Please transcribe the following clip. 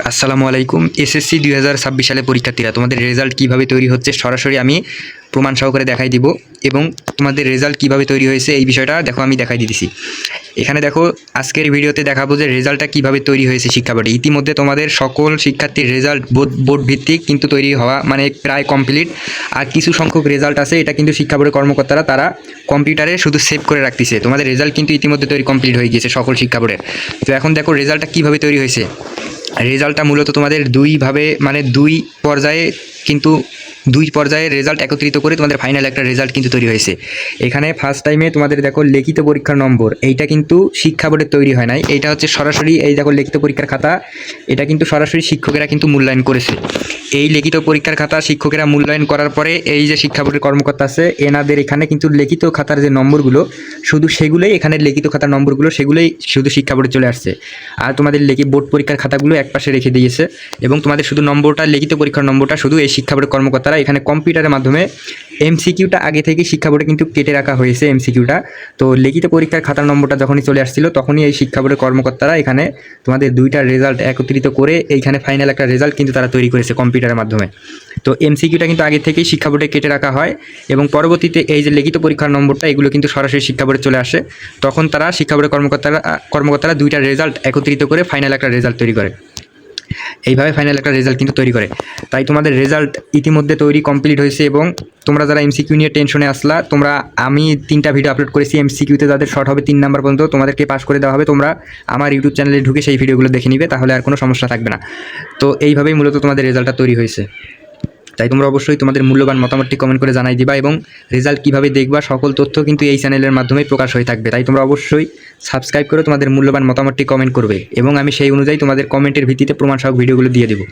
আসসালামু আলাইকুম। এসএসসি 2026 সালে পরীক্ষার্থীরা তোমাদের রেজাল্ট কীভাবে তৈরি হচ্ছে সরাসরি আমি প্রমাণ সহকারে দেখাই দিব এবং তোমাদের রেজাল্ট কীভাবে তৈরি হয়েছে এই বিষয়টা দেখো আমি দেখাই দিতেছি। এখানে দেখো আজকের ভিডিওতে দেখাবো যে রেজাল্টটা কীভাবে তৈরি হয়েছে শিক্ষা বোর্ডে। ইতিমধ্যে তোমাদের সকল শিক্ষার্থীর রেজাল্ট বোর্ড ভিত্তিক কিন্তু তৈরি হওয়া মানে প্রায় কমপ্লিট। আর কিছু সংখ্যক রেজাল্ট আছে, এটা কিন্তু শিক্ষা বোর্ডের কর্মকর্তারা তারা কম্পিউটারে শুধু সেভ করে রাখতেছে। তোমাদের রেজাল্ট কিন্তু ইতিমধ্যে তৈরি কমপ্লিট হয়ে গিয়েছে সকল শিক্ষা বোর্ডের। তো এখন দেখো রেজাল্টটা কীভাবে তৈরি হয়েছে। রেজাল্টটা মূলত তোমাদের দুইভাবে মানে দুই পর্যায়ে রেজাল্ট একত্রিত করে তোমাদের ফাইনাল একটা রেজাল্ট কিন্তু তৈরি হয়েছে। এখানে ফার্স্ট টাইমে তোমাদের দেখো লিখিত পরীক্ষার নম্বর, এইটা কিন্তু শিক্ষা বোর্ডের তৈরি হয় নাই, এইটা হচ্ছে সরাসরি এই দেখো লিখিত পরীক্ষার খাতা, এটা কিন্তু সরাসরি শিক্ষকেরা কিন্তু মূল্যায়ন করেছে। এই লিখিত পরীক্ষার খাতা শিক্ষকেরা মূল্যায়ন করার পরে এই যে শিক্ষা বোর্ডের কর্মকর্তা আছে এনাদের এখানে কিন্তু লিখিত খাতার যে নম্বরগুলো শুধু সেগুলোই, এখানে লিখিত খাতার নম্বরগুলো সেগুলোই শুধু শিক্ষা বোর্ডে চলে আসছে। আর তোমাদের বোর্ড পরীক্ষার খাতাগুলো একপাশে রেখে দিয়েছে এবং তোমাদের শুধু নম্বরটা লিখিত পরীক্ষার নম্বরটা শুধু এই শিক্ষা বোর্ডের কর্মকর্তারা এখানে কম্পিউটারের মাধ্যমে এমসিকিউটা আগে থেকে শিক্ষা বোর্ডে কিন্তু কেটে রাখা হয়েছে এমসিকিউটা। তো লিখিত পরীক্ষার খাতার নম্বরটা যখনই চলে আসছিল তখনই এই শিক্ষা বোর্ডের কর্মকর্তারা এখানে তোমাদের দুইটা রেজাল্ট একত্রিত করে এইখানে ফাইনাল একটা রেজাল্ট কিন্তু তারা তৈরি করেছে কম্পিউটারের মাধ্যমে। তো এমসিকিউটা কিন্তু আগে থেকেই শিক্ষা বোর্ডে কেটে রাখা হয় এবং পরবর্তীতে এই যে লিখিত পরীক্ষার নম্বরটা এগুলো কিন্তু সরাসরি শিক্ষা বোর্ডে চলে আসে। তখন তারা শিক্ষা বোর্ডের কর্মকর্তারা দুইটা রেজাল্ট একত্রিত করে ফাইনাল একটা রেজাল্ট তৈরি করে, এইভাবে ফাইনাল একটা রেজাল্ট কিন্তু তৈরি করে। তাই তোমাদের রেজাল্ট ইতিমধ্যে তৈরি কমপ্লিট হয়েছে এবং তোমরা যারা এমসিকিউ নিয়ে টেনশনে আসলা, আমি 3টা ভিডিও আপলোড করেছি। এমসিকিউতে যাদের শর্ট হবে 3 নাম্বার পর্যন্ত তোমাদেরকে পাস করে দেওয়া হবে। তোমরা আমার ইউটিউব চ্যানেলে ঢুকে সেই ভিডিওগুলো দেখে নিবে, তাহলে আর কোনো সমস্যা থাকবে না। তো এইভাবেই মূলত তোমাদের রেজাল্টটা তৈরি হয়েছে। তাই তোমরা অবশ্যই তোমাদের মূল্যবান মতামতটি কমেন্ট করে জানাই দিবা এবং রেজাল্ট কীভাবে দেখবা সকল তথ্য কিন্তু এই চ্যানেলের মাধ্যমেই প্রকাশ হয়ে থাকবে। তাই তোমরা অবশ্যই সাবস্ক্রাইব করে তোমাদের মূল্যবান মতামতটি কমেন্ট করবে এবং আমি সেই অনুযায়ী তোমাদের কমেন্টের ভিত্তিতে প্রমাণসহ ভিডিওগুলো দিয়ে দেবো।